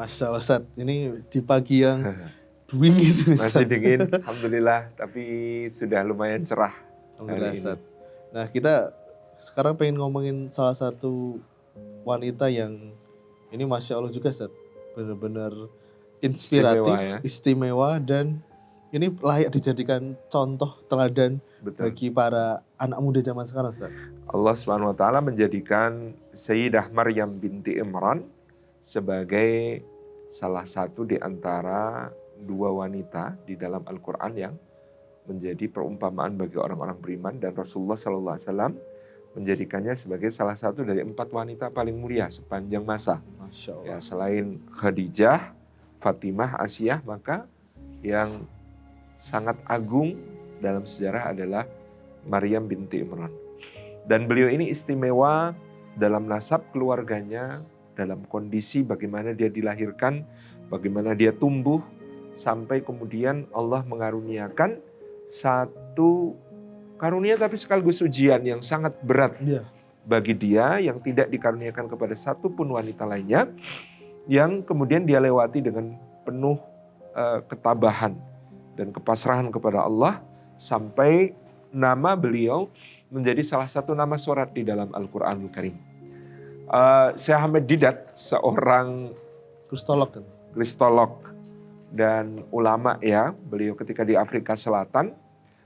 Masya Allah Ustaz, ini di pagi yang dingin Masih dingin, alhamdulillah, tapi sudah lumayan cerah Alhamdulillah hari ini. Ustaz. Nah kita sekarang pengen ngomongin salah satu wanita yang ini Masya Allah juga Ustaz. Benar-benar inspiratif, Istimewa ya. istimewa dan ini layak dijadikan contoh teladan Betul. bagi para anak muda zaman sekarang Ustaz. Allah Subhanahu wa taala menjadikan Sayyidah Maryam binti Imran sebagai salah satu di antara dua wanita di dalam Al-Quran yang menjadi perumpamaan bagi orang-orang beriman, dan Rasulullah SAW menjadikannya sebagai salah satu dari 4 wanita paling mulia sepanjang masa. Masya Allah. Ya, selain Khadijah, Fatimah, Asiyah, maka yang sangat agung dalam sejarah adalah Maryam binti Imran. Dan beliau ini istimewa dalam nasab keluarganya, dalam kondisi bagaimana dia dilahirkan, bagaimana dia tumbuh, sampai kemudian Allah mengaruniakan satu karunia tapi sekaligus ujian yang sangat berat bagi dia, yang tidak dikaruniakan kepada satupun wanita lainnya, yang kemudian dia lewati dengan penuh ketabahan dan kepasrahan kepada Allah, sampai nama beliau menjadi salah satu nama surat di dalam Al-Quranul Karim. Syekh Ahmed Didat, seorang kristolog dan ulama ya, beliau ketika di Afrika Selatan,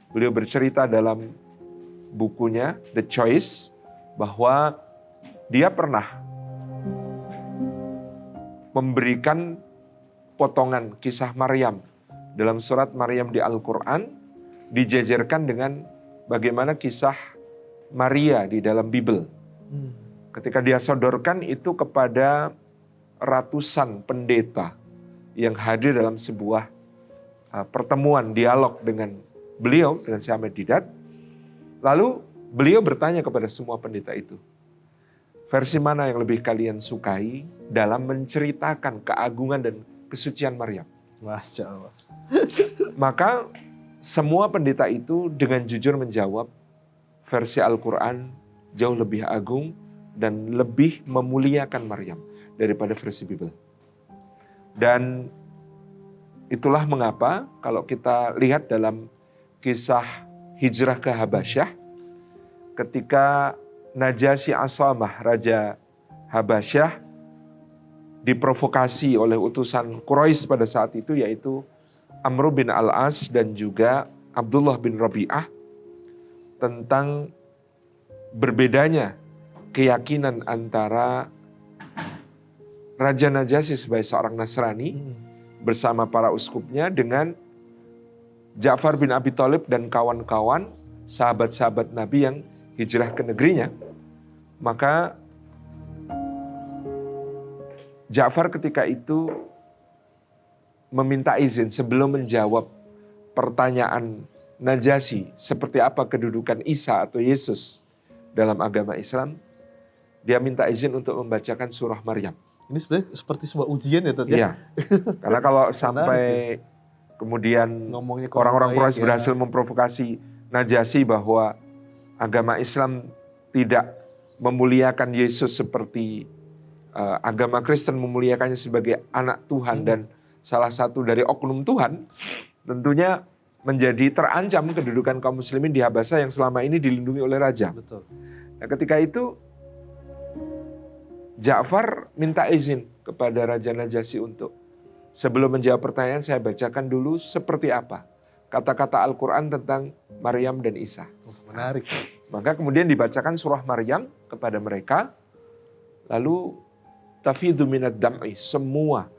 beliau bercerita dalam bukunya The Choice bahwa dia pernah memberikan potongan kisah Maryam dalam surat Maryam di Al-Quran, dijajarkan dengan bagaimana kisah Maria di dalam Bible. Ketika dia sodorkan itu kepada ratusan pendeta yang hadir dalam sebuah pertemuan dialog dengan beliau, dengan Syekh Ahmed Didat. Lalu beliau bertanya kepada semua pendeta itu, versi mana yang lebih kalian sukai dalam menceritakan keagungan dan kesucian Maryam? Masya Allah. Maka semua pendeta itu dengan jujur menjawab, versi Al-Quran jauh lebih agung dan lebih memuliakan Maryam daripada versi Bible. Dan itulah mengapa kalau kita lihat dalam kisah hijrah ke Habasyah, ketika Najasyi Asamah, Raja Habasyah, diprovokasi oleh utusan Quraisy pada saat itu, yaitu Amr bin Al-As dan juga Abdullah bin Rabi'ah, tentang berbedanya keyakinan antara Raja Najasyi sebagai seorang Nasrani bersama para uskupnya dengan Ja'far bin Abi Thalib dan kawan-kawan sahabat-sahabat Nabi yang hijrah ke negerinya. Maka Ja'far ketika itu meminta izin sebelum menjawab pertanyaan Najasyi, seperti apa kedudukan Isa atau Yesus dalam agama Islam, dia minta izin untuk membacakan surah Maryam. Ini sebenarnya seperti sebuah ujian ya Tat ya? Iya, karena kalau sampai kemudian orang-orang Quraisy berhasil memprovokasi Najasyi bahwa agama Islam tidak memuliakan Yesus seperti agama Kristen memuliakannya sebagai anak Tuhan dan salah satu dari oknum Tuhan, tentunya menjadi terancam kedudukan kaum muslimin di Habasyah yang selama ini dilindungi oleh raja. Betul. Nah, ketika itu Ja'far minta izin kepada Raja Najasyi untuk, sebelum menjawab pertanyaan, saya bacakan dulu seperti apa kata-kata Al-Quran tentang Maryam dan Isa. Menarik. Maka kemudian dibacakan surah Maryam kepada mereka, lalu tafidu minad dam'i, semua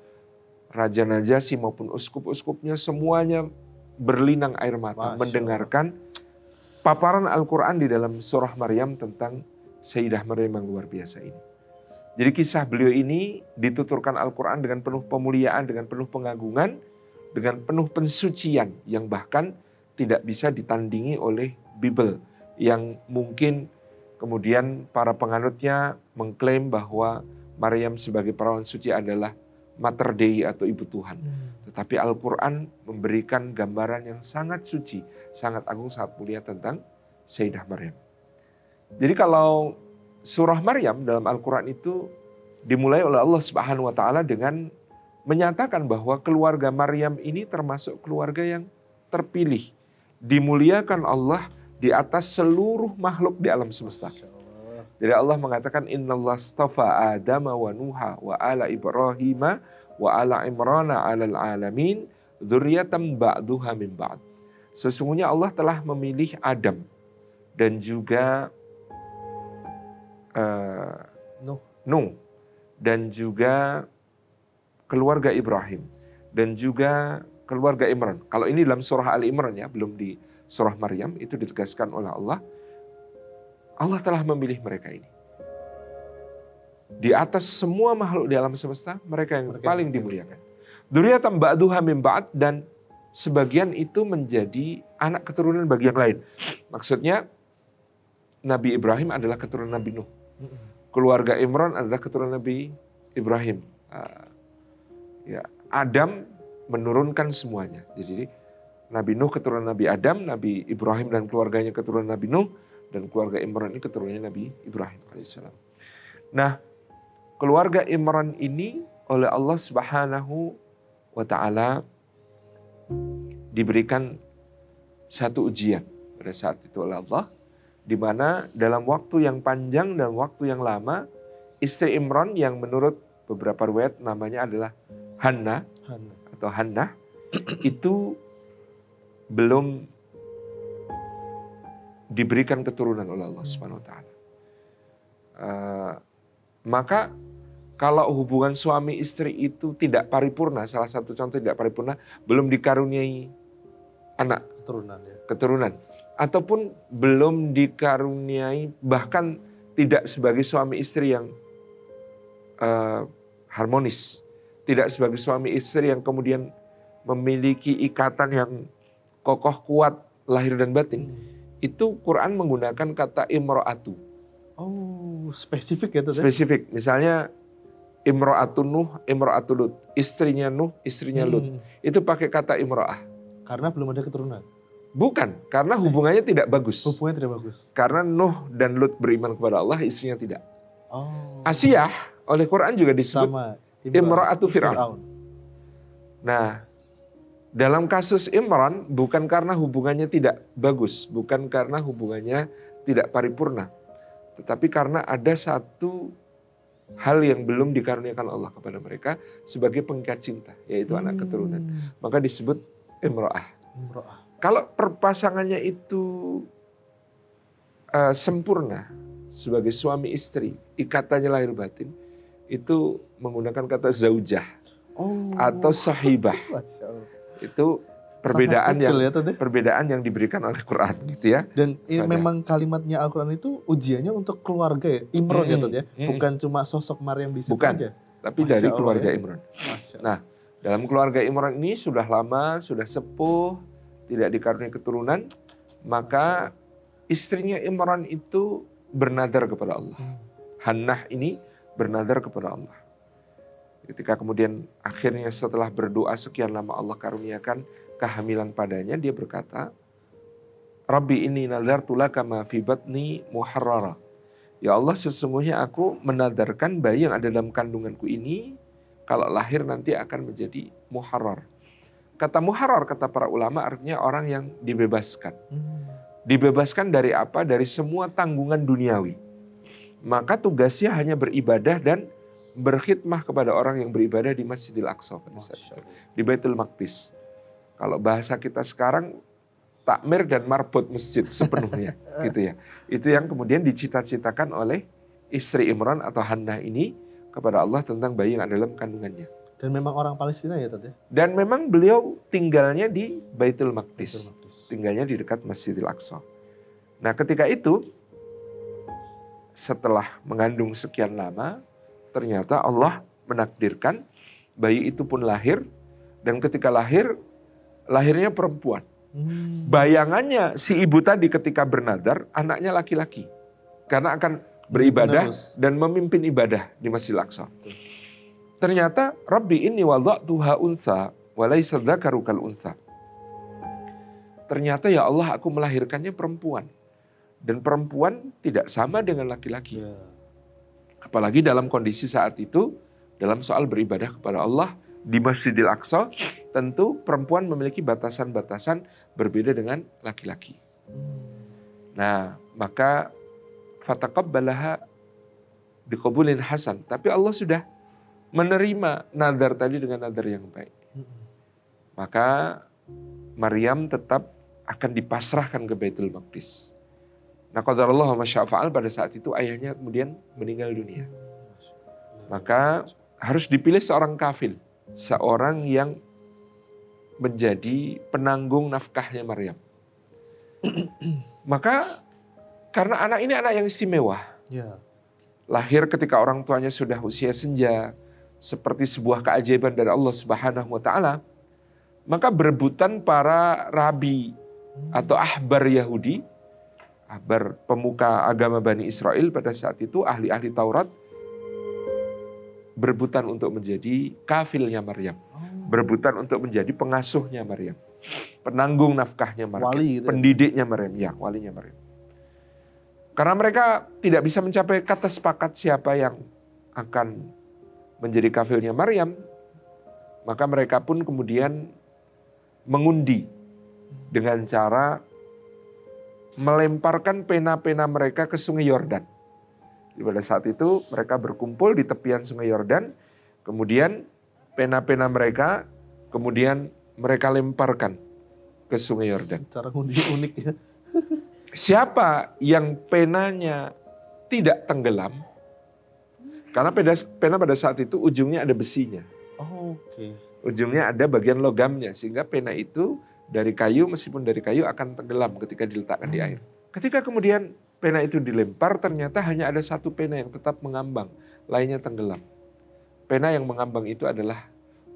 Raja Najasyi maupun uskup-uskupnya semuanya berlinang air mata mendengarkan paparan Al-Quran di dalam surah Maryam tentang Sayyidah Maryam yang luar biasa ini. Jadi kisah beliau ini dituturkan Al-Quran dengan penuh pemuliaan, dengan penuh pengagungan, dengan penuh pensucian yang bahkan tidak bisa ditandingi oleh Bible, yang mungkin kemudian para penganutnya mengklaim bahwa Maryam sebagai perawan suci adalah Mater Dei atau Ibu Tuhan. Tetapi Al-Quran memberikan gambaran yang sangat suci, sangat agung, sangat mulia tentang Sayyidah Maryam. Jadi kalau surah Maryam dalam Al-Quran itu dimulai oleh Allah Subhanahu wa Ta'ala dengan menyatakan bahwa keluarga Maryam ini termasuk keluarga yang terpilih, dimuliakan Allah di atas seluruh makhluk di alam semesta. Jadi Allah mengatakan innallaha astafa Adama wa Nuha wa ala Ibrahim wa ala Imrana 'alal alamin dzurriyyatan ba'duha min ba'd. Sesungguhnya Allah telah memilih Adam dan juga Nuh dan juga keluarga Ibrahim dan juga keluarga Imran. Kalau ini dalam surah Ali Imran ya, belum di surah Maryam, itu ditegaskan oleh Allah. Allah telah memilih mereka ini. Di atas semua makhluk di alam semesta, mereka yang paling dimuliakan. Dzurriyyatan ba'duha min ba'd, dan sebagian itu menjadi anak keturunan bagi yang lain. Maksudnya Nabi Ibrahim adalah keturunan Nabi Nuh. Keluarga Imran adalah keturunan Nabi Ibrahim. Adam menurunkan semuanya. Jadi Nabi Nuh keturunan Nabi Adam, Nabi Ibrahim dan keluarganya keturunan Nabi Nuh, dan keluarga Imran ini keturunannya Nabi Ibrahim alaihissalam. Nah, keluarga Imran ini oleh Allah Subhanahu wa taala diberikan satu ujian pada saat itu oleh Allah, di mana dalam waktu yang panjang dan waktu yang lama, istri Imran yang menurut beberapa riwayat namanya adalah Hannah atau Hannah, itu belum diberikan keturunan oleh Allah Subhanahu wa taala. Maka kalau hubungan suami istri itu tidak paripurna, salah satu contoh tidak paripurna, belum dikaruniai anak keturunan, ataupun belum dikaruniai, bahkan tidak sebagai suami istri yang harmonis, tidak sebagai suami istri yang kemudian memiliki ikatan yang kokoh kuat lahir dan batin, itu Quran menggunakan kata imro'atu. Oh, spesifik ya tuh? Spesifik, misalnya imro'atu Nuh, imro'atu Lut, istrinya Nuh, istrinya Lut, itu pakai kata imro'ah. Karena belum ada keturunan? Bukan, karena hubungannya tidak bagus. Hubungannya tidak bagus. Karena Nuh dan Lut beriman kepada Allah, istrinya tidak. Oh. Asiyah oleh Quran juga disebut imra'atu Fir'aun. Nah, dalam kasus Imran bukan karena hubungannya tidak bagus, bukan karena hubungannya tidak paripurna, tetapi karena ada satu hal yang belum dikaruniakan Allah kepada mereka sebagai pengikat cinta, yaitu anak keturunan. Maka disebut imra'ah. Kalau perpasangannya itu sempurna sebagai suami istri, ikatannya lahir batin, itu menggunakan kata zaujah atau sahibah. Itu perbedaan yang diberikan oleh Quran gitu ya. Dan memang kalimatnya Al-Quran itu ujiannya untuk keluarga ya, Imran ya, bukan cuma sosok Maryam di situ aja. Tapi dari keluarga Imran. Nah, dalam keluarga Imran ini sudah lama, sudah sepuh, tidak dikaruniai keturunan, maka istrinya Imran itu bernadar kepada Allah. Hannah ini bernadar kepada Allah. Ketika kemudian akhirnya setelah berdoa sekian lama Allah karuniakan kehamilan padanya, dia berkata, Rabbi inni nadartu laka ma fi batni muharrara. Ya Allah, sesungguhnya aku menadarkan bayi yang ada dalam kandunganku ini, kalau lahir nanti akan menjadi muharrar. Kata muharrar, kata para ulama, artinya orang yang dibebaskan. Dibebaskan dari apa? Dari semua tanggungan duniawi. Maka tugasnya hanya beribadah dan berkhidmah kepada orang yang beribadah di Masjidil Aqsa pada saat itu, di Baitul Maqdis. Kalau bahasa kita sekarang, takmir dan marbot masjid sepenuhnya, gitu ya. Itu yang kemudian dicita-citakan oleh istri Imran atau Hannah ini kepada Allah tentang bayi yang ada dalam kandungannya. Dan memang orang Palestina ya Tante? Dan memang beliau tinggalnya di Baitul Maqdis, tinggalnya di dekat Masjidil Aqsa. Nah, ketika itu, setelah mengandung sekian lama, ternyata Allah menakdirkan bayi itu pun lahir, dan ketika lahir, lahirnya perempuan. Bayangannya si ibu tadi ketika bernadar, anaknya laki-laki. Karena akan beribadah dan memimpin ibadah di Masjidil Aqsa. Ternyata, Rabbi inni wada'tuha untha, wa laysa dzakaru kal untha. Ternyata ya Allah, aku melahirkannya perempuan. Dan perempuan tidak sama dengan laki-laki. Apalagi dalam kondisi saat itu, dalam soal beribadah kepada Allah di Masjidil Aqsa, tentu perempuan memiliki batasan-batasan berbeda dengan laki-laki. Nah, maka fataqabbalaha biqabulin hasan. Tapi Allah sudah menerima nadar tadi dengan nadar yang baik. Maka Maryam tetap akan dipasrahkan ke Baitul Maqdis. Nah, qadarullah wa masya fa'al, pada saat itu ayahnya kemudian meninggal dunia. Maka harus dipilih seorang kafil, seorang yang menjadi penanggung nafkahnya Maryam. Maka karena anak ini anak yang istimewa, lahir ketika orang tuanya sudah usia senja, seperti sebuah keajaiban dari Allah Subhanahu wa taala, maka berebutan para rabi atau ahbar Yahudi, ahbar pemuka agama Bani Israel pada saat itu, ahli-ahli Taurat, berebutan untuk menjadi kafilnya Maryam, berebutan untuk menjadi pengasuhnya Maryam, penanggung nafkahnya Maryam, Wali gitu. pendidiknya Maryam, ya, walinya Maryam. Karena mereka tidak bisa mencapai kata sepakat siapa yang akan menjadi kafilnya Maryam, maka mereka pun kemudian mengundi dengan cara melemparkan pena-pena mereka ke Sungai Yordan. Pada saat itu mereka berkumpul di tepian Sungai Yordan, kemudian pena-pena mereka kemudian mereka lemparkan ke Sungai Yordan. Cara ngundi unik ya. Siapa yang penanya tidak tenggelam, karena pena pada saat itu ujungnya ada besinya. Oke. Ujungnya ada bagian logamnya, sehingga pena itu dari kayu, meskipun dari kayu akan tenggelam ketika diletakkan di air. Ketika kemudian pena itu dilempar, ternyata hanya ada satu pena yang tetap mengambang, lainnya tenggelam. Pena yang mengambang itu adalah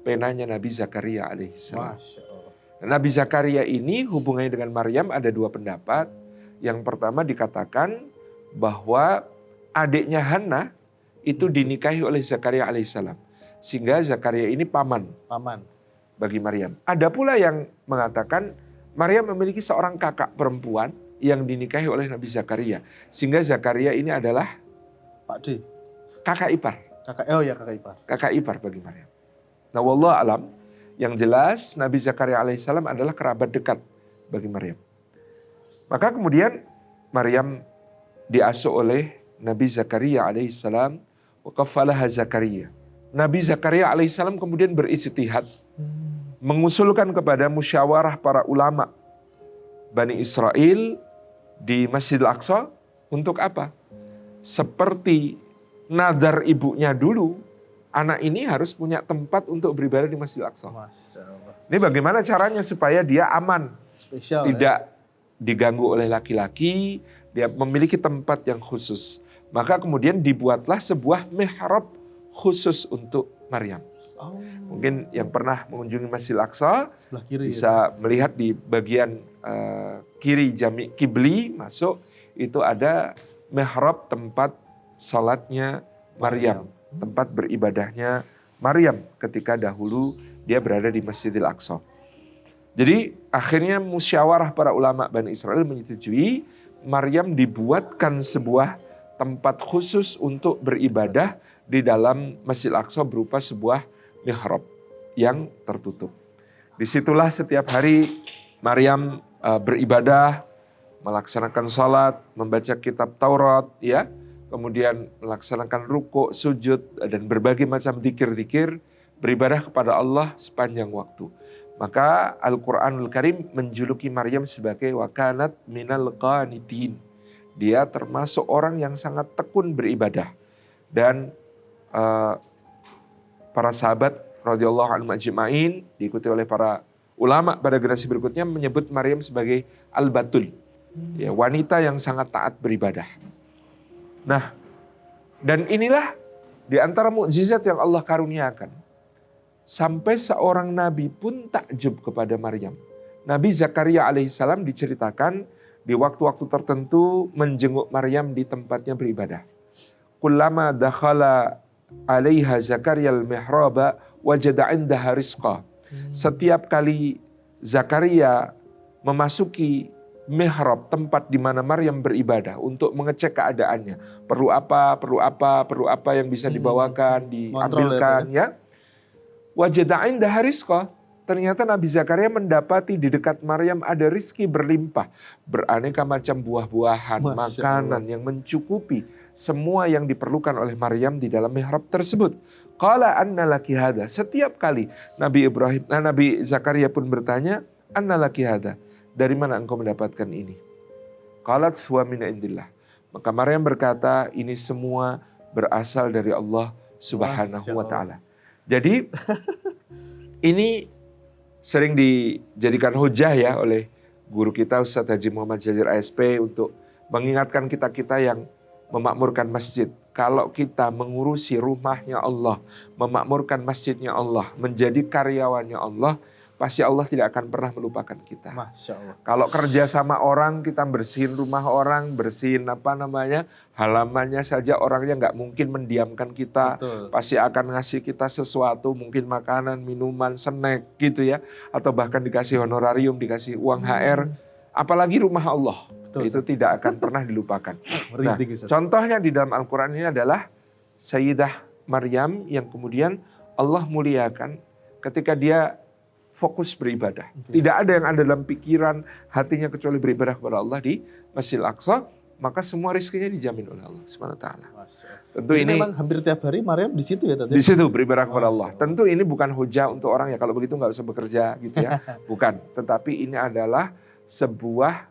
penanya Nabi Zakaria alaihissalam. Masya Allah. Nabi Zakaria ini hubungannya dengan Maryam ada dua pendapat. Yang pertama dikatakan bahwa adiknya Hannah itu dinikahi oleh Zakaria alaihissalam. Sehingga Zakaria ini paman bagi Maryam. Ada pula yang mengatakan Maryam memiliki seorang kakak perempuan yang dinikahi oleh Nabi Zakaria. Sehingga Zakaria ini adalah Pak D. kakak ipar. Kakak ipar. Kakak ipar bagi Maryam. Nah, wallahu alam, yang jelas Nabi Zakaria alaihissalam adalah kerabat dekat bagi Maryam. Maka kemudian Maryam diasuh oleh Nabi Zakaria alaihissalam, wa kafalaha Zakaria. Nabi Zakaria alaihissalam kemudian berijtihad, mengusulkan kepada musyawarah para ulama Bani Israel di Masjidil Aqsa untuk apa? Seperti nadar ibunya dulu, anak ini harus punya tempat untuk beribadah di Masjidil Aqsa. Masya Allah. Ini bagaimana caranya supaya dia aman, Spesial tidak diganggu oleh laki-laki, dia memiliki tempat yang khusus. Maka kemudian dibuatlah sebuah mihrab khusus untuk Maryam. Oh. Mungkin yang pernah mengunjungi Masjidil Aqsa Sebelah kiri bisa melihat di bagian kiri Jami' Qibli masuk, itu ada mihrab tempat salatnya Maryam, tempat beribadahnya Maryam ketika dahulu dia berada di Masjidil Aqsa. Jadi akhirnya musyawarah para ulama Bani Israel menyetujui Maryam dibuatkan sebuah tempat khusus untuk beribadah di dalam Masjidil Aqsa berupa sebuah mihrab yang tertutup. Disitulah setiap hari Maryam beribadah, melaksanakan salat, membaca kitab Taurat, ya, kemudian melaksanakan rukuk, sujud, dan berbagai macam zikir-zikir, beribadah kepada Allah sepanjang waktu. Maka Al-Quranul Karim menjuluki Maryam sebagai wakanat minal qanitin. Dia termasuk orang yang sangat tekun beribadah. Dan para sahabat radhiyallahu anhum ajma'in diikuti oleh para ulama pada generasi berikutnya menyebut Maryam sebagai al-batul. Ya, wanita yang sangat taat beribadah. Nah, dan inilah di antara mukjizat yang Allah karuniakan. Sampai seorang nabi pun takjub kepada Maryam. Nabi Zakaria alaihissalam diceritakan di waktu-waktu tertentu menjenguk Maryam di tempatnya beribadah. Kullama dakhala alaiha Zakaria al-mihraba wajada indaha rizqa. Setiap kali Zakaria memasuki mihrab, tempat di mana Maryam beribadah, untuk mengecek keadaannya. Perlu apa yang bisa dibawakan, diambilkan, ya. Wajada indaha rizqa. Ternyata Nabi Zakaria mendapati di dekat Maryam ada rizki berlimpah. Beraneka macam buah-buahan, Masya makanan Allah. yang mencukupi semua yang diperlukan oleh Maryam di dalam mihrab tersebut. Qala anna laki hada. Setiap kali Nabi Zakaria pun bertanya, anna laki hada. Dari mana engkau mendapatkan ini? Qalat huwa min indillah. Maka Maryam berkata, ini semua berasal dari Allah Subhanahu wa taala. Jadi ini sering dijadikan hujah ya oleh guru kita Ustadz Haji Muhammad Jazir ASP untuk mengingatkan kita-kita yang memakmurkan masjid. Kalau kita mengurusi rumahnya Allah, memakmurkan masjidnya Allah, menjadi karyawannya Allah, pasti Allah tidak akan pernah melupakan kita. Masya Allah. Kalau kerja sama orang, kita bersihin rumah orang, bersihin halamannya saja, orangnya nggak mungkin mendiamkan kita. Betul. Pasti akan ngasih kita sesuatu, mungkin makanan, minuman, snack gitu ya. Atau bahkan dikasih honorarium, dikasih uang HR. Apalagi rumah Allah. Betul, itu tidak akan pernah dilupakan. Nah, Merinding, Ustaz. contohnya di dalam Al-Quran ini adalah Sayyidah Maryam yang kemudian Allah muliakan ketika dia fokus beribadah. Tidak ada yang ada dalam pikiran hatinya kecuali beribadah kepada Allah di Masjidil Aqsa. Maka semua rizkinya dijamin oleh Allah SWT. Tentu Jadi ini memang hampir tiap hari Maryam di situ ya tadi. di situ beribadah kepada Allah. Masya Allah. Tentu ini bukan hujah untuk orang ya kalau begitu nggak usah bekerja gitu ya. Bukan. Tetapi ini adalah sebuah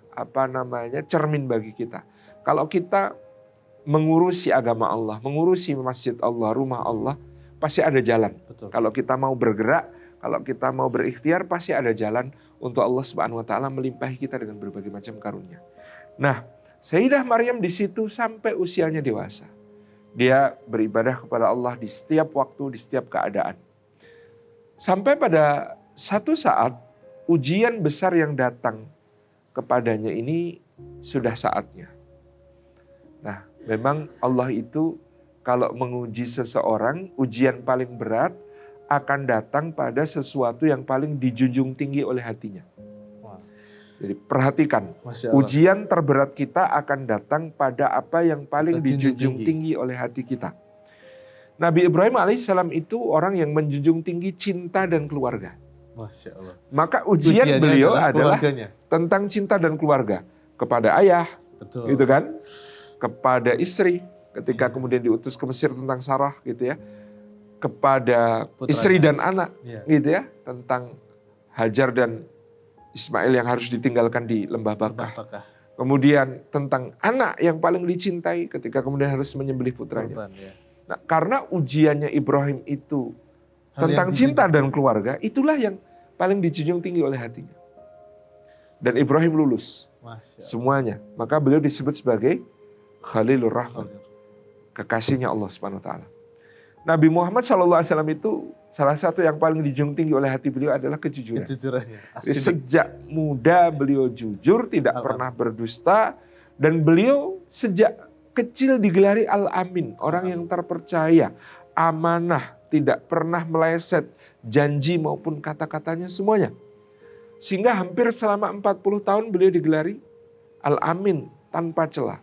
cermin bagi kita. Kalau kita mengurusi agama Allah, mengurusi masjid Allah, rumah Allah, pasti ada jalan. Betul. Kalau kita mau bergerak, kalau kita mau berikhtiar, pasti ada jalan untuk Allah Subhanahu wa taala melimpahi kita dengan berbagai macam karunia. Nah, Sayyidah Maryam di situ sampai usianya dewasa. Dia beribadah kepada Allah di setiap waktu, di setiap keadaan. Sampai pada satu saat ujian besar yang datang kepadanya ini sudah saatnya. Nah, memang Allah itu kalau menguji seseorang, ujian paling berat akan datang pada sesuatu yang paling dijunjung tinggi oleh hatinya. Jadi perhatikan, ujian terberat kita akan datang pada apa yang paling dijunjung tinggi oleh hati kita. Nabi Ibrahim alaihissalam itu orang yang menjunjung tinggi cinta dan keluarga. Masya Allah. Maka ujian beliau adalah keluarganya. Tentang cinta dan keluarga. Kepada ayah, Betul. gitu kan? Kepada istri, ketika kemudian diutus ke Mesir tentang Sarah, gitu ya. Kepada Putranya. Istri dan anak, Ya. gitu ya. Tentang Hajar dan Ismail yang harus ditinggalkan di lembah Bakah. Kemudian tentang anak yang paling dicintai ketika kemudian harus menyembelih putranya. Korban, ya. Nah, karena ujiannya Ibrahim itu Hal tentang yang cinta dijunjung. dan keluarga, itulah yang paling dijunjung tinggi oleh hatinya. Dan Ibrahim lulus Masya Allah. semuanya. Maka beliau disebut sebagai Khalilur Rahman, kekasihnya Allah Subhanahu wa taala. Nabi Muhammad SAW itu salah satu yang paling dijunjung tinggi oleh hati beliau adalah kejujuran. Kejujurannya. Jadi sejak muda beliau jujur, tidak pernah berdusta, dan beliau sejak kecil digelari Al-Amin, orang yang terpercaya, amanah, tidak pernah meleset janji maupun kata-katanya semuanya. Sehingga hampir selama 40 tahun beliau digelari Al-Amin tanpa celah.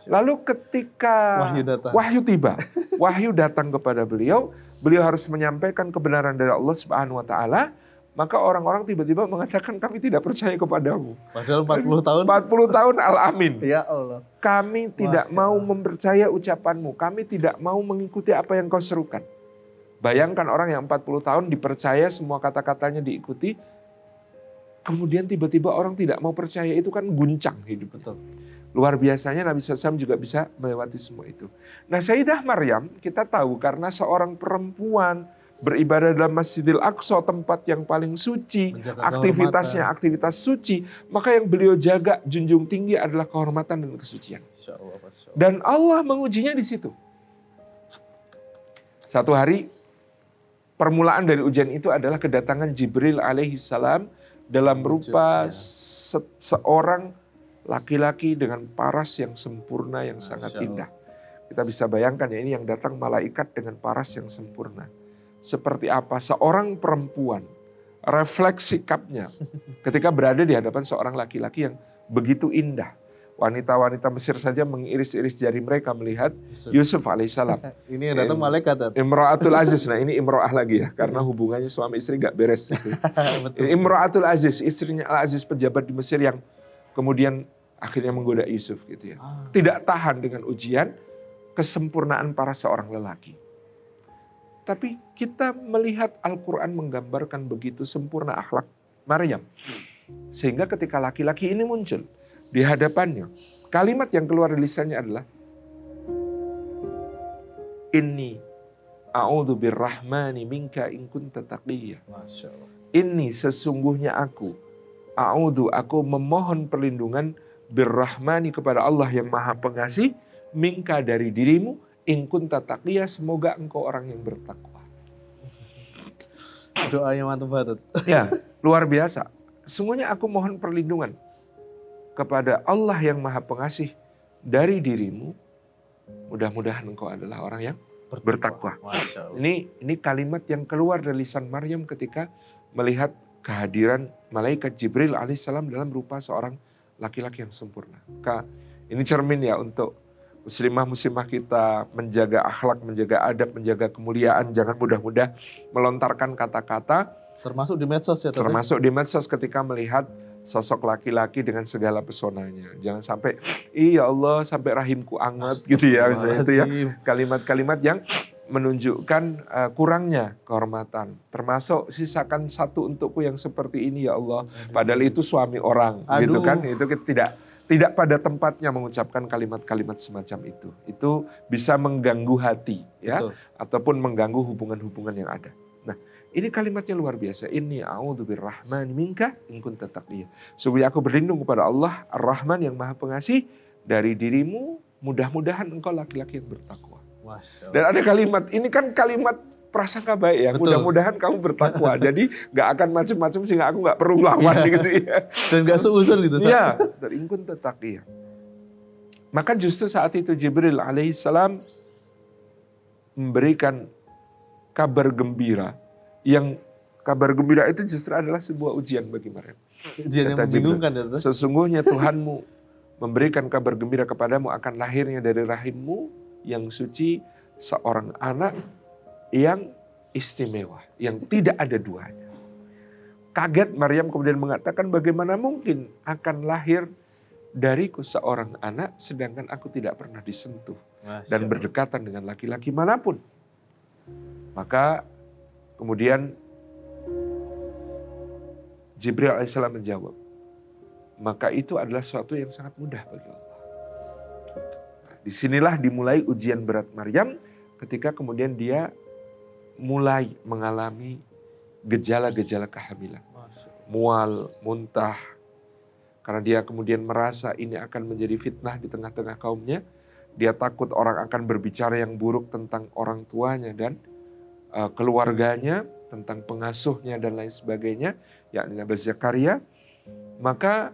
Lalu ketika wahyu tiba, wahyu datang kepada beliau, beliau harus menyampaikan kebenaran dari Allah Subhanahu wa taala, maka orang-orang tiba-tiba mengatakan kami tidak percaya kepadamu. Padahal 40 tahun. 40 tahun Al-Amin. Ya Allah. Kami tidak mau mempercaya ucapanmu, kami tidak mau mengikuti apa yang kau serukan. Bayangkan orang yang 40 tahun dipercaya semua kata-katanya diikuti, kemudian tiba-tiba orang tidak mau percaya, itu kan guncang hidup. Betul. Luar biasanya Nabi SAW juga bisa melewati semua itu. Nah, Sayyidah Maryam kita tahu karena seorang perempuan beribadah dalam Masjidil Aqsa, tempat yang paling suci, aktivitasnya aktivitas suci, maka yang beliau jaga junjung tinggi adalah kehormatan dan kesucian. Masya Allah, Masya Allah. Dan Allah mengujinya di situ. Satu hari permulaan dari ujian itu adalah kedatangan Jibril alaihissalam dalam rupa seorang laki-laki dengan paras yang sempurna, yang sangat indah. Kita bisa bayangkan ya, ini yang datang malaikat dengan paras yang sempurna. Seperti apa seorang perempuan, refleks sikapnya ketika berada di hadapan seorang laki-laki yang begitu indah. wanita-wanita Mesir saja mengiris-iris jari mereka melihat Yusuf alaihissalam. Ini yang datang malaikat. Imra'atul Aziz, nah ini Imro'ah lagi ya, karena hubungannya suami istri gak beres. Gitu. Imra'atul Aziz, istrinya Al-Aziz pejabat di Mesir yang kemudian akhirnya menggoda Yusuf gitu ya. Tidak tahan dengan ujian kesempurnaan para seorang lelaki. Tapi kita melihat Al-Quran menggambarkan begitu sempurna akhlak Maryam. Sehingga ketika laki-laki ini muncul di hadapannya, kalimat yang keluar dari lisannya adalah Inni a'udzu birrahmani minka in kunta taqiyya. Masya Allah. Inni sesungguhnya aku memohon perlindungan birrahmani kepada Allah yang Maha Pengasih, minka dari dirimu, in kunta taqiyya, semoga engkau orang yang bertakwa. Doanya mantap banget. Ya, luar biasa. Sungguhnya aku mohon perlindungan kepada Allah yang Maha Pengasih dari dirimu, mudah-mudahan engkau adalah orang yang bertakwa. Ini kalimat yang keluar dari lisan Maryam ketika melihat kehadiran malaikat Jibril alaihissalam dalam rupa seorang laki-laki yang sempurna. Ini cermin ya untuk muslimah-muslimah kita menjaga akhlak, menjaga adab, menjaga kemuliaan. Jangan mudah-mudah melontarkan kata-kata. Termasuk di medsos ya. Termasuk di medsos ketika melihat sosok laki-laki dengan segala pesonanya. Jangan sampai, ya Allah sampai rahimku anget gitu ya. Itu ya kalimat-kalimat yang menunjukkan kurangnya kehormatan. Termasuk sisakan satu untukku yang seperti ini ya Allah. Padahal itu suami orang gitu kan. Itu tidak pada tempatnya mengucapkan kalimat-kalimat semacam itu. Itu bisa mengganggu hati ya. Betul. Ataupun mengganggu hubungan-hubungan yang ada. Nah, ini kalimatnya luar biasa. Inni a'udzu birrahmani minka in kunta taqiyya. Sungguh aku berlindung kepada Allah Ar-Rahman yang Maha Pengasih dari dirimu, mudah-mudahan engkau laki-laki yang bertakwa. Dan ada kalimat, ini kan kalimat prasangka baik ya. Betul. Mudah-mudahan kamu bertakwa. Jadi gak akan macam-macam sehingga aku gak perlu lawan gitu ya. Dan gak seuzon gitu. Iya, dari in kunta taqiyya. Maka justru saat itu Jibril alaihissalam memberikan kabar gembira. Yang kabar gembira itu justru adalah sebuah ujian bagi Maryam. Ujian yang membingungkan. Sesungguhnya Tuhanmu memberikan kabar gembira kepadamu akan lahirnya dari rahimmu yang suci seorang anak yang istimewa, yang tidak ada duanya. Kaget Maryam kemudian mengatakan, bagaimana mungkin akan lahir dariku seorang anak sedangkan aku tidak pernah disentuh dan berdekatan dengan laki-laki manapun. Maka kemudian Jibril alaihissalam menjawab, maka itu adalah sesuatu yang sangat mudah bagi Allah. Disinilah dimulai ujian berat Maryam ketika kemudian dia mulai mengalami gejala-gejala kehamilan. Mual, muntah. Karena dia kemudian merasa ini akan menjadi fitnah di tengah-tengah kaumnya. Dia takut orang akan berbicara yang buruk tentang orang tuanya dan keluarganya, tentang pengasuhnya dan lain sebagainya, yakni Nabi Zakaria. Maka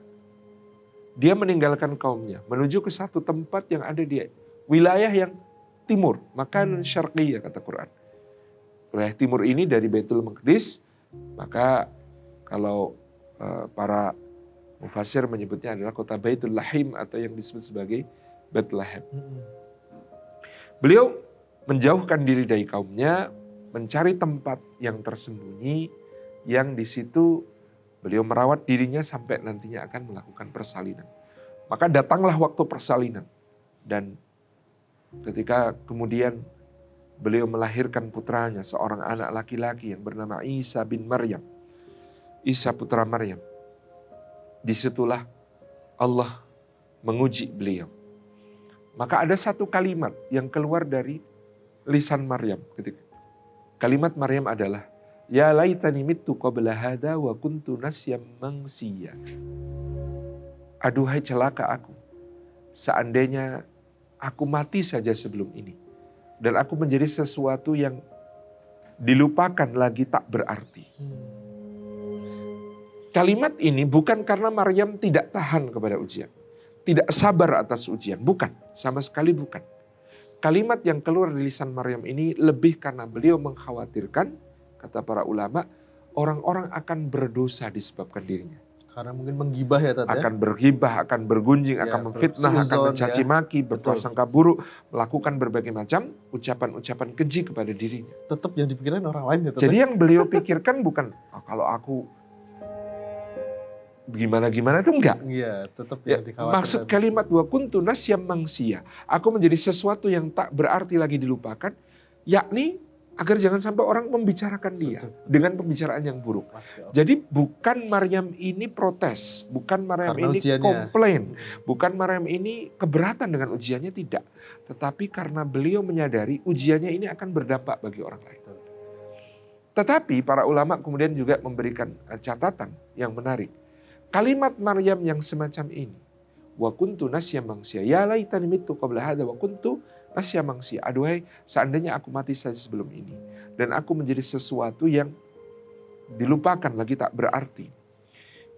dia meninggalkan kaumnya, menuju ke satu tempat yang ada di wilayah yang timur, makan syarqiyah kata Quran. Wilayah timur ini dari Baitul Maqdis, maka kalau para mufasir menyebutnya adalah kota Baitul Lahim atau yang disebut sebagai Bethlehem. Beliau menjauhkan diri dari kaumnya, mencari tempat yang tersembunyi, yang di situ beliau merawat dirinya sampai nantinya akan melakukan persalinan. Maka datanglah waktu persalinan. Dan ketika kemudian beliau melahirkan putranya, seorang anak laki-laki yang bernama Isa bin Maryam. Isa putra Maryam. Disitulah Allah menguji beliau. Maka ada satu kalimat yang keluar dari lisan Maryam ketika kalimat Maryam adalah, ya laitani mittu qabla hadza wa kuntu nasyam mansiya. Aduhai celaka aku, seandainya aku mati saja sebelum ini. Dan aku menjadi sesuatu yang dilupakan lagi, tak berarti. Kalimat ini bukan karena Maryam tidak tahan kepada ujian. Tidak sabar atas ujian, bukan. Sama sekali bukan. Kalimat yang keluar dari lisan Maryam ini lebih karena beliau mengkhawatirkan, kata para ulama, orang-orang akan berdosa disebabkan dirinya. Karena mungkin menggibah ya Tat ya. Akan bergibah, akan bergunjing, Ya, akan memfitnah, akan suuzon, mencaci ya. maki, berprasangka buruk, melakukan berbagai macam ucapan-ucapan keji kepada dirinya. Tetap yang dipikirin orang lain ya Tat. Jadi yang beliau pikirkan bukan kalau aku gimana-gimana itu enggak. Iya, tetap Ya, yang dikhawatirkan. maksud kalimat wa kuntu nasyam mangsia, aku menjadi sesuatu yang tak berarti lagi dilupakan, yakni agar jangan sampai orang membicarakan dia Betul. dengan pembicaraan yang buruk. Masya Allah. Jadi bukan Maryam ini protes, bukan Maryam Karena ini ujiannya. komplain, bukan Maryam ini keberatan dengan ujiannya, tidak. Tetapi karena beliau menyadari ujiannya ini akan berdampak bagi orang lain. Tetapi para ulama kemudian juga memberikan catatan yang menarik. Kalimat Maryam yang semacam ini, wa kuntu nasyam mangsia, ya laitani mittu qabla hadza wa kuntu nasyam mangsia. Aduhai, seandainya aku mati saja sebelum ini dan aku menjadi sesuatu yang dilupakan lagi, tak berarti.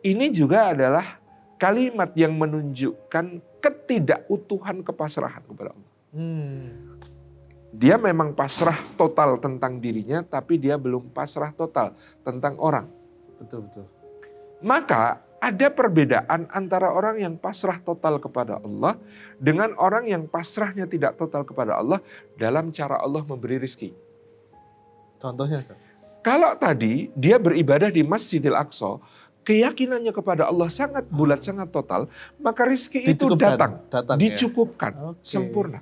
Ini juga adalah kalimat yang menunjukkan ketidakutuhan kepasrahan kepada Allah. Dia memang pasrah total tentang dirinya, tapi dia belum pasrah total tentang orang. Betul. Maka ada perbedaan antara orang yang pasrah total kepada Allah dengan orang yang pasrahnya tidak total kepada Allah dalam cara Allah memberi rizki. Contohnya Ustaz. Kalau tadi dia beribadah di Masjidil Aqsa, keyakinannya kepada Allah sangat bulat, sangat total, maka rizki itu datang dicukupkan, Oke. sempurna.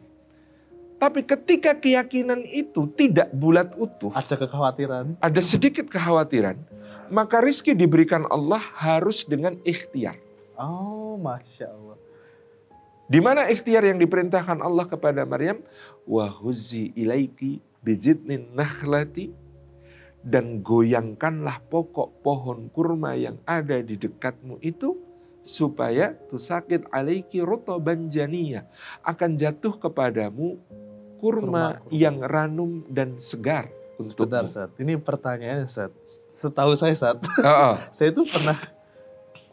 Tapi ketika keyakinan itu tidak bulat utuh, Ada kekhawatiran. ada sedikit kekhawatiran, maka rizki diberikan Allah harus dengan ikhtiar. Oh, Masya Allah. Di mana ikhtiar yang diperintahkan Allah kepada Maryam? Wa huzzi ilaiki bijidnin nakhlati, dan goyangkanlah pokok pohon kurma yang ada di dekatmu itu supaya tusakit alaiki rotoban janiyah, akan jatuh kepadamu kurma yang ranum dan segar. Sebentar Ustaz, ini pertanyaannya Ustaz. Setahu saya Ustaz, saya itu pernah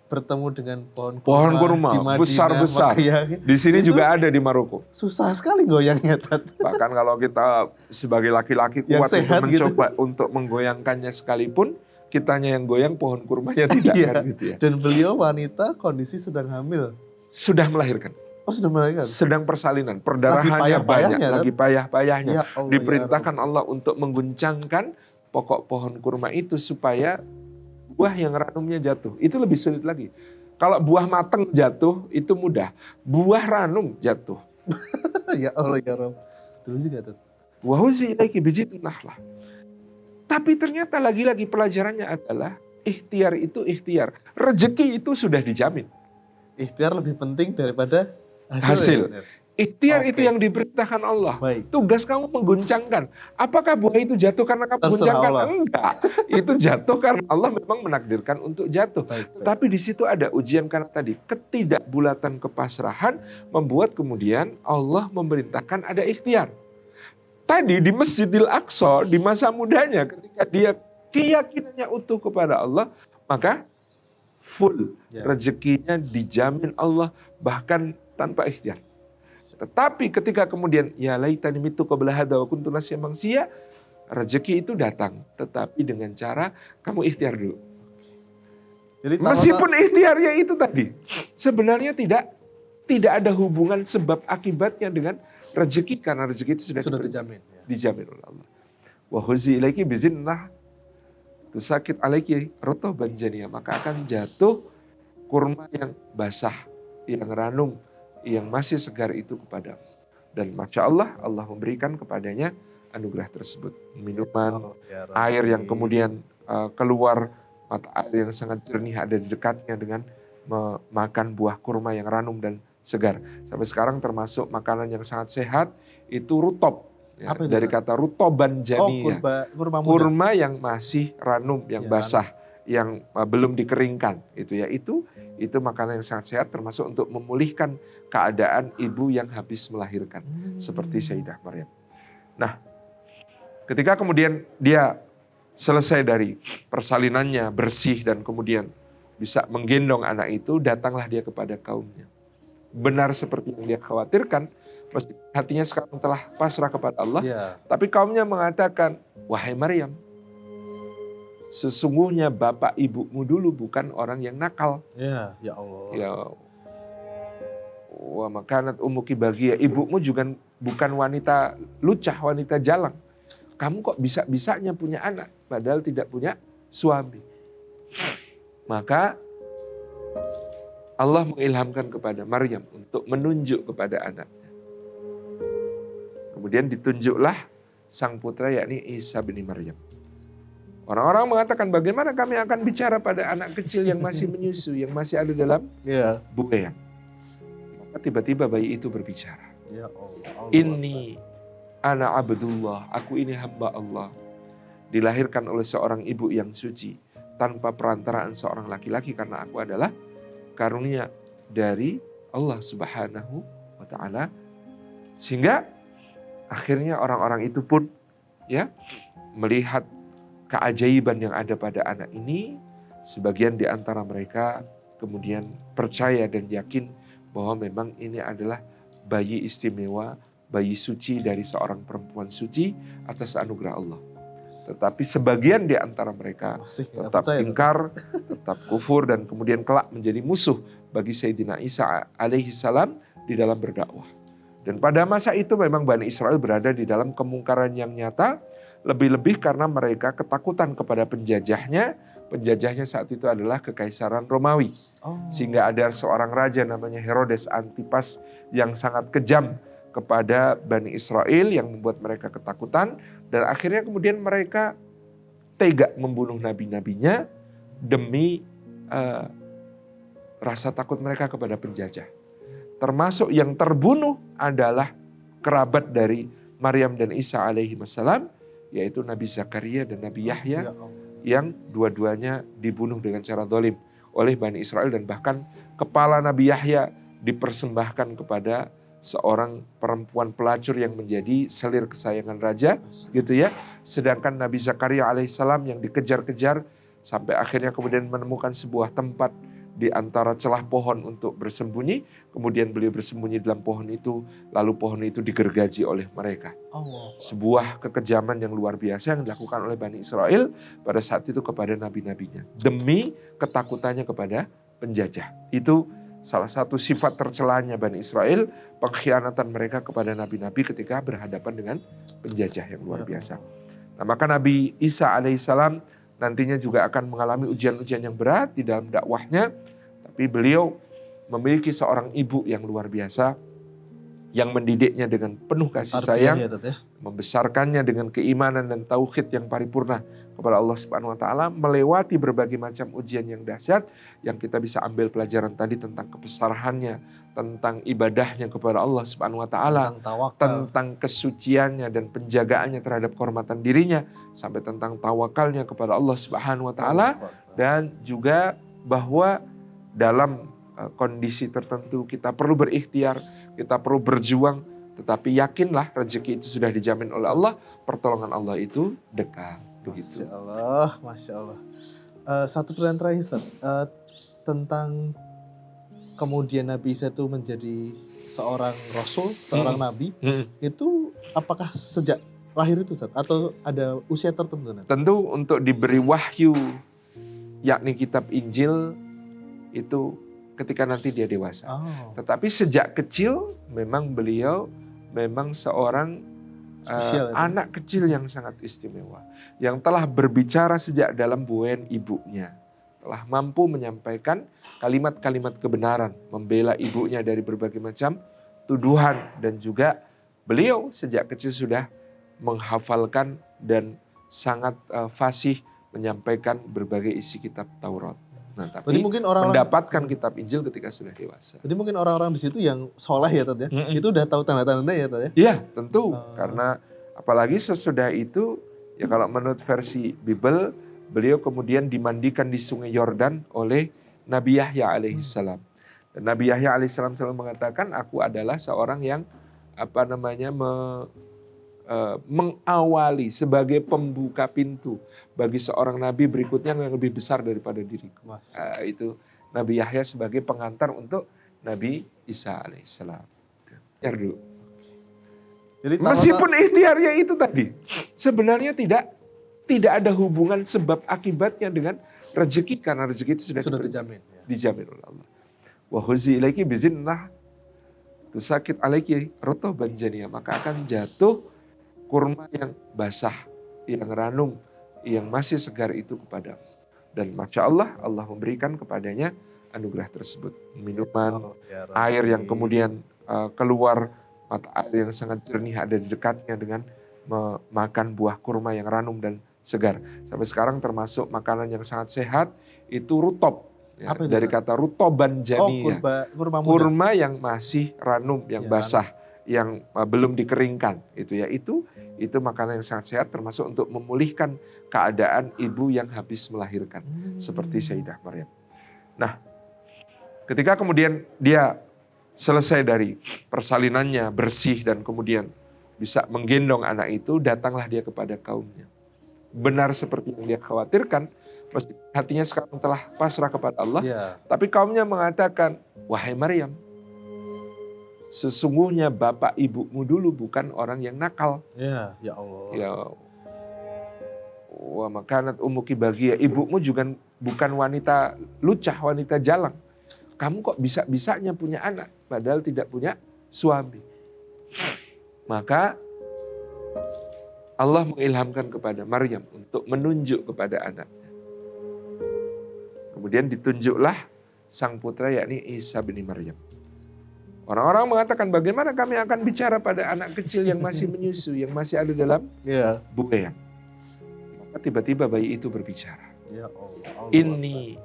bertemu dengan pohon kurma di Madinah, besar-besar. Di sini Itu juga ada di Maroko. susah sekali goyangnya Tat. Bahkan kalau kita sebagai laki-laki Yang kuat untuk sehat mencoba untuk menggoyangkannya sekalipun, kitanya yang goyang, pohon kurmanya tidak. Iya. Kan, gitu ya. Dan beliau wanita kondisi sedang hamil. Sudah melahirkan. Oh, sudah melahirkan. Sedang persalinan, perdarahannya payah-payahnya, banyak, lagi payah-payahnya. Ya Allah, Diperintahkan Allah untuk mengguncangkan pokok pohon kurma itu supaya buah yang ranumnya jatuh. Itu lebih sulit lagi. Kalau buah matang jatuh itu mudah. Buah ranum jatuh. Ya Allah ya Rabb. Terus juga Tat. Wa huzi ilaiki bijidnin nakhlah. Tapi ternyata lagi-lagi pelajarannya adalah ikhtiar itu ikhtiar. Rezeki itu sudah dijamin. Ikhtiar lebih penting daripada Hasil. ya? Ikhtiar Oke. itu yang diperintahkan Allah. Baik. Tugas kamu mengguncangkan. Apakah buah itu jatuh karena kamu Terserah guncangkan? Allah. Enggak. Itu jatuh karena Allah memang menakdirkan untuk jatuh. Baik. Tapi di situ ada ujian karena tadi ketidakbulatan kepasrahan membuat kemudian Allah memerintahkan ada ikhtiar. Tadi di Masjidil Aqsa di masa mudanya ketika dia keyakinannya utuh kepada Allah, maka full Ya. rezekinya dijamin Allah bahkan tanpa ikhtiar. Tetapi ketika kemudian ya laitani mitu qabla hadza wa kuntu nasyam mangsia, rezeki itu datang tetapi dengan cara kamu ikhtiar dulu. Jadi Meskipun ikhtiarnya itu tadi sebenarnya tidak ada hubungan sebab akibatnya dengan rezeki karena rezeki itu sudah dijamin. Ya. dijamin oleh Allah. Wa huzi ilaiki bizinnah tusakit alaiki rotoban janiyah, maka akan jatuh kurma yang basah, yang ranum, yang masih segar itu kepadamu. Dan Masya Allah, Allah memberikan kepadanya anugerah tersebut. Minuman, Ya Rabb. air yang kemudian keluar, mata air yang sangat jernih ada di dekatnya dengan memakan buah kurma yang ranum dan segar. Sampai sekarang termasuk makanan yang sangat sehat, itu rutob. Ya, Apa itu, dari Pak? kata rutoban janiyah. Kurma muda. Kurma yang masih ranum, yang Ya, basah, yang belum dikeringkan, itu makanan yang sangat sehat, termasuk untuk memulihkan keadaan ibu yang habis melahirkan, seperti Sayyidah Maryam. Nah, ketika kemudian dia selesai dari persalinannya, bersih dan kemudian bisa menggendong anak itu, datanglah dia kepada kaumnya. Benar seperti yang dia khawatirkan, pasti hatinya sekarang telah pasrah kepada Allah. Ya. Tapi kaumnya mengatakan, wahai Maryam, sesungguhnya bapak ibumu dulu bukan orang yang nakal. Ya, ya Allah. Ya, wa makanat ummuki baghiya, ibumu juga bukan wanita lucah, wanita jalang. Kamu kok bisa-bisanya punya anak padahal tidak punya suami. Maka Allah mengilhamkan kepada Maryam untuk menunjuk kepada anaknya. Kemudian ditunjuklah sang putra yakni Isa bin Maryam. Orang-orang mengatakan bagaimana kami akan bicara pada anak kecil yang masih menyusu, yang masih ada dalam buaya. Maka tiba-tiba bayi itu berbicara. Ya Allah. Inni ana abdullah, aku ini hamba Allah. Dilahirkan oleh seorang ibu yang suci tanpa perantaraan seorang laki-laki karena aku adalah karunia dari Allah Subhanahu wa taala. Sehingga akhirnya orang-orang itu pun ya melihat keajaiban yang ada pada anak ini. Sebagian di antara mereka kemudian percaya dan yakin bahwa memang ini adalah bayi istimewa, bayi suci dari seorang perempuan suci atas anugerah Allah. Tetapi sebagian di antara mereka tetap ingkar, tetap kufur, dan kemudian kelak menjadi musuh bagi Sayyidina Isa alaihi salam di dalam berdakwah. Dan pada masa itu memang Bani Israel berada di dalam kemungkaran yang nyata, lebih-lebih karena mereka ketakutan kepada penjajahnya. Penjajahnya saat itu adalah Kekaisaran Romawi. Sehingga ada seorang raja namanya Herodes Antipas yang sangat kejam kepada Bani Israel yang membuat mereka ketakutan. Dan akhirnya kemudian mereka tega membunuh nabi-nabinya demi rasa takut mereka kepada penjajah. Termasuk yang terbunuh adalah kerabat dari Maryam dan Isa alaihi wassalam, yaitu Nabi Zakaria dan Nabi Yahya, yang dua-duanya dibunuh dengan cara zalim oleh Bani Israel. Dan bahkan kepala Nabi Yahya dipersembahkan kepada seorang perempuan pelacur yang menjadi selir kesayangan raja, gitu ya. Sedangkan Nabi Zakaria alaihissalam yang dikejar-kejar sampai akhirnya kemudian menemukan sebuah tempat di antara celah pohon untuk bersembunyi. Kemudian beliau bersembunyi dalam pohon itu, lalu pohon itu digergaji oleh mereka. Sebuah kekejaman yang luar biasa yang dilakukan oleh Bani Israel pada saat itu kepada nabi-nabinya demi ketakutannya kepada penjajah. Itu salah satu sifat tercelanya Bani Israel, pengkhianatan mereka kepada nabi-nabi ketika berhadapan dengan penjajah yang luar biasa. Nah, maka Nabi Isa alaihissalam nantinya juga akan mengalami ujian-ujian yang berat di dalam dakwahnya. Tapi beliau memiliki seorang ibu yang luar biasa, yang mendidiknya dengan penuh kasih sayang, membesarkannya dengan keimanan dan tauhid yang paripurna kepada Allah Subhanahu wa taala, melewati berbagai macam ujian yang dahsyat yang kita bisa ambil pelajaran tadi tentang kebesarannya, tentang ibadahnya kepada Allah Subhanahu wa taala, tentang kesuciannya dan penjagaannya terhadap kehormatan dirinya, sampai tentang tawakalnya kepada Allah Subhanahu wa taala, dan juga bahwa dalam kondisi tertentu kita perlu berikhtiar, kita perlu berjuang, tetapi yakinlah rezeki itu sudah dijamin oleh Allah, pertolongan Allah itu dekat. Begitu. Masya Allah. Satu pertanyaan terakhir, Ustaz. Tentang kemudian Nabi Isa itu menjadi seorang Rasul, seorang Nabi, itu apakah sejak lahir itu, Ustaz? Atau ada usia tertentu? Tentu untuk diberi wahyu, yakni kitab Injil, itu ketika nanti dia dewasa. Tetapi sejak kecil memang beliau memang seorang anak kecil yang sangat istimewa. Yang telah berbicara sejak dalam buayan ibunya. Telah mampu menyampaikan kalimat-kalimat kebenaran. Membela ibunya dari berbagai macam tuduhan. Dan juga beliau sejak kecil sudah menghafalkan dan sangat fasih menyampaikan berbagai isi kitab Taurat. Nah, tapi mungkin mendapatkan kitab Injil ketika sudah dewasa. Jadi mungkin orang-orang di situ yang soleh ya, Tad ya, itu udah tahu tanda-tandanya ya, Tad ya? Iya, tentu. Karena apalagi sesudah itu, ya kalau menurut versi Bible, beliau kemudian dimandikan di sungai Yordan oleh Nabi Yahya alaihissalam. Dan Nabi Yahya alaihissalam selalu mengatakan, aku adalah seorang yang mengawali sebagai pembuka pintu bagi seorang nabi berikutnya yang lebih besar daripada diriku. Itu Nabi Yahya sebagai pengantar untuk Nabi Isa alaihissalam. Jadi, meskipun ikhtiarnya itu tadi sebenarnya tidak tidak ada hubungan sebab akibatnya dengan rezeki, karena rezeki itu sudah dijamin. Ya. Dijamin oleh Allah. Wa huzi ilaiki bizinnah tusakit alaiki rotoban janiyah, maka akan jatuh kurma yang basah, yang ranum, yang masih segar itu kepadamu. Dan Masya Allah, Allah memberikan kepadanya anugerah tersebut. Minuman, air yang kemudian keluar, mata air yang sangat jernih ada di dekatnya dengan memakan buah kurma yang ranum dan segar. Sampai sekarang termasuk makanan yang sangat sehat, itu rutob. Ya, dari kata rutoban janiyah. Kurma yang masih ranum, yang basah, yang belum dikeringkan. Itu makanan yang sangat sehat, termasuk untuk memulihkan keadaan ibu yang habis melahirkan. Seperti Sayyidah Maryam. Nah, ketika kemudian dia selesai dari persalinannya, bersih, dan kemudian bisa menggendong anak itu, datanglah dia kepada kaumnya. Benar seperti yang dia khawatirkan, hatinya sekarang telah pasrah kepada Allah. Tapi kaumnya mengatakan, wahai Maryam, sesungguhnya bapak ibumu dulu bukan orang yang nakal. Ya Allah. Ya, wa makanat ummuki baghiyah, ibumu juga bukan wanita lucah, wanita jalang. Kamu kok bisa-bisanya punya anak, padahal tidak punya suami. Maka Allah mengilhamkan kepada Maryam untuk menunjuk kepada anaknya. Kemudian ditunjuklah sang putra, yakni Isa bin Maryam. Orang-orang mengatakan, bagaimana kami akan bicara pada anak kecil yang masih menyusu, yang masih ada dalam buaya. Maka tiba-tiba bayi itu berbicara. Ya Allah. Inni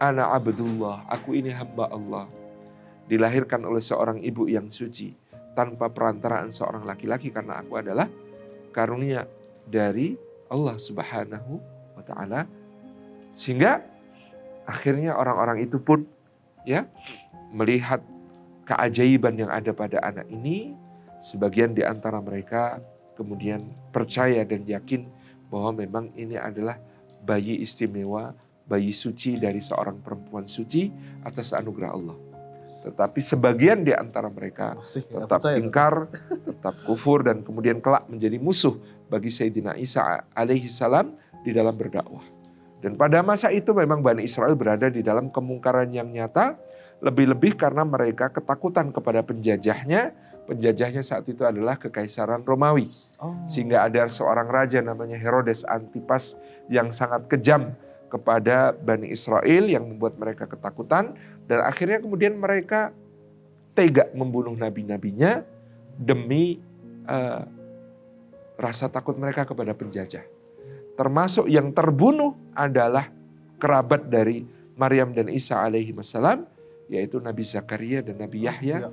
ana abdullah, aku ini hamba Allah. Dilahirkan oleh seorang ibu yang suci, tanpa perantaraan seorang laki-laki, karena aku adalah karunia dari Allah Subhanahu wa Ta'ala. Sehingga akhirnya orang-orang itu pun melihat keajaiban yang ada pada anak ini. Sebagian di antara mereka kemudian percaya dan yakin bahwa memang ini adalah bayi istimewa, bayi suci dari seorang perempuan suci atas anugerah Allah. Tetapi sebagian di antara mereka tetap ingkar, tetap kufur, dan kemudian kelak menjadi musuh bagi Sayyidina Isa alaihi salam di dalam berdakwah. Dan pada masa itu memang Bani Israel berada di dalam kemungkaran yang nyata, lebih-lebih karena mereka ketakutan kepada penjajahnya. Penjajahnya saat itu adalah Kekaisaran Romawi. Sehingga ada seorang raja namanya Herodes Antipas yang sangat kejam kepada Bani Israel, yang membuat mereka ketakutan. Dan akhirnya kemudian mereka tega membunuh nabi-nabinya demi rasa takut mereka kepada penjajah. Termasuk yang terbunuh adalah kerabat dari Maryam dan Isa alaihi wassalam, yaitu Nabi Zakaria dan Nabi Yahya,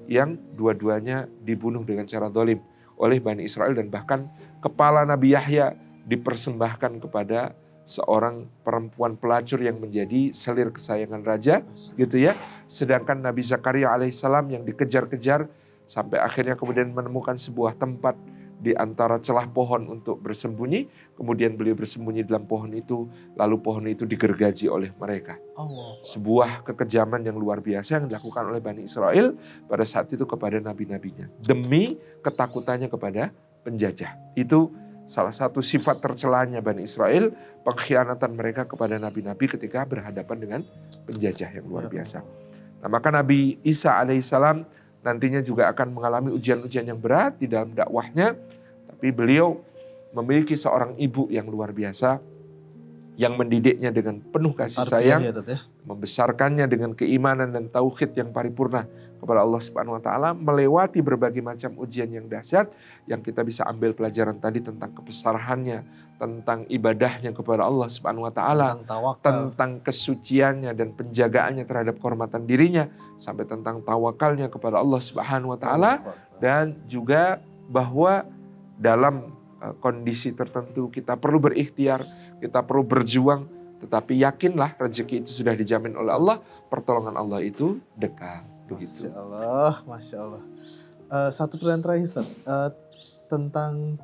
yang dua-duanya dibunuh dengan cara zalim oleh Bani Israel. Dan bahkan kepala Nabi Yahya dipersembahkan kepada seorang perempuan pelacur yang menjadi selir kesayangan raja, gitu ya. Sedangkan Nabi Zakaria alaihissalam yang dikejar-kejar sampai akhirnya kemudian menemukan sebuah tempat di antara celah pohon untuk bersembunyi. Kemudian beliau bersembunyi dalam pohon itu, lalu pohon itu digergaji oleh mereka. Sebuah kekejaman yang luar biasa yang dilakukan oleh Bani Israel pada saat itu kepada nabi-nabinya, demi ketakutannya kepada penjajah. Itu salah satu sifat tercelanya Bani Israel, pengkhianatan mereka kepada nabi-nabi ketika berhadapan dengan penjajah yang luar biasa. Nah, maka Nabi Isa alaihissalam nantinya juga akan mengalami ujian-ujian yang berat di dalam dakwahnya. Tapi beliau memiliki seorang ibu yang luar biasa, yang mendidiknya dengan penuh kasih sayang, membesarkannya dengan keimanan dan tauhid yang paripurna kepada Allah Subhanahu wa Ta'ala, melewati berbagai macam ujian yang dahsyat yang kita bisa ambil pelajaran tadi tentang kebesarannya, tentang ibadahnya kepada Allah Subhanahu wa Ta'ala, tentang kesuciannya dan penjagaannya terhadap kehormatan dirinya, sampai tentang tawakalnya kepada Allah Subhanahu wa Ta'ala, dan juga bahwa dalam kondisi tertentu kita perlu berikhtiar, kita perlu berjuang, tetapi yakinlah rezeki itu sudah dijamin oleh Allah, pertolongan Allah itu dekat. Begitu. Masya Allah. Satu pertanyaan terakhir, Ustaz. Tentang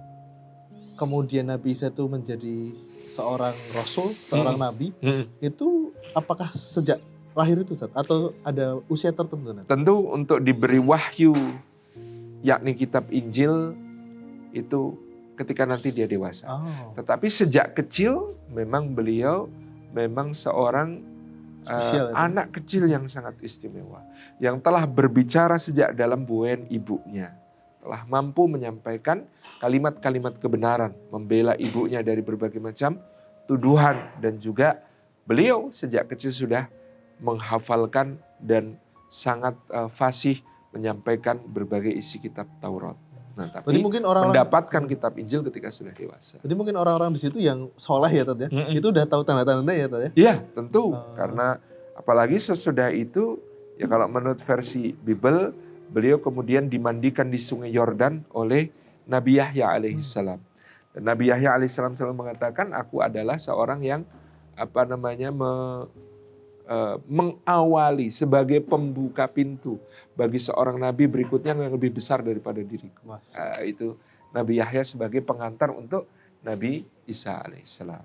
kemudian Nabi Isa itu menjadi seorang Rasul, seorang Nabi, itu apakah sejak lahir itu, Ustaz? Atau ada usia tertentu? Tentu untuk diberi wahyu, yakni kitab Injil, itu ketika nanti dia dewasa. Oh, Tetapi sejak kecil memang beliau seorang spesial itu. anak kecil yang sangat istimewa. Yang telah berbicara sejak dalam buayan ibunya. Telah mampu menyampaikan kalimat-kalimat kebenaran. Membela ibunya dari berbagai macam tuduhan. Dan juga beliau sejak kecil sudah menghafalkan dan sangat fasih menyampaikan berbagai isi kitab Taurat. Nah, Berarti tapi mungkin orang-orang mendapatkan kitab Injil ketika sudah dewasa. Berarti mungkin orang-orang di situ yang soleh ya Tad ya. Itu udah tahu tanda-tandanya ya Tad ya. Iya, tentu. Karena apalagi sesudah itu, ya kalau menurut versi Bible, beliau kemudian dimandikan di sungai Yordan oleh Nabi Yahya alaihissalam. Dan Nabi Yahya alaihissalam selalu mengatakan, aku adalah seorang yang mengawali sebagai pembuka pintu bagi seorang nabi berikutnya yang lebih besar daripada diriku. Itu Nabi Yahya sebagai pengantar untuk Nabi Isa alaihissalam.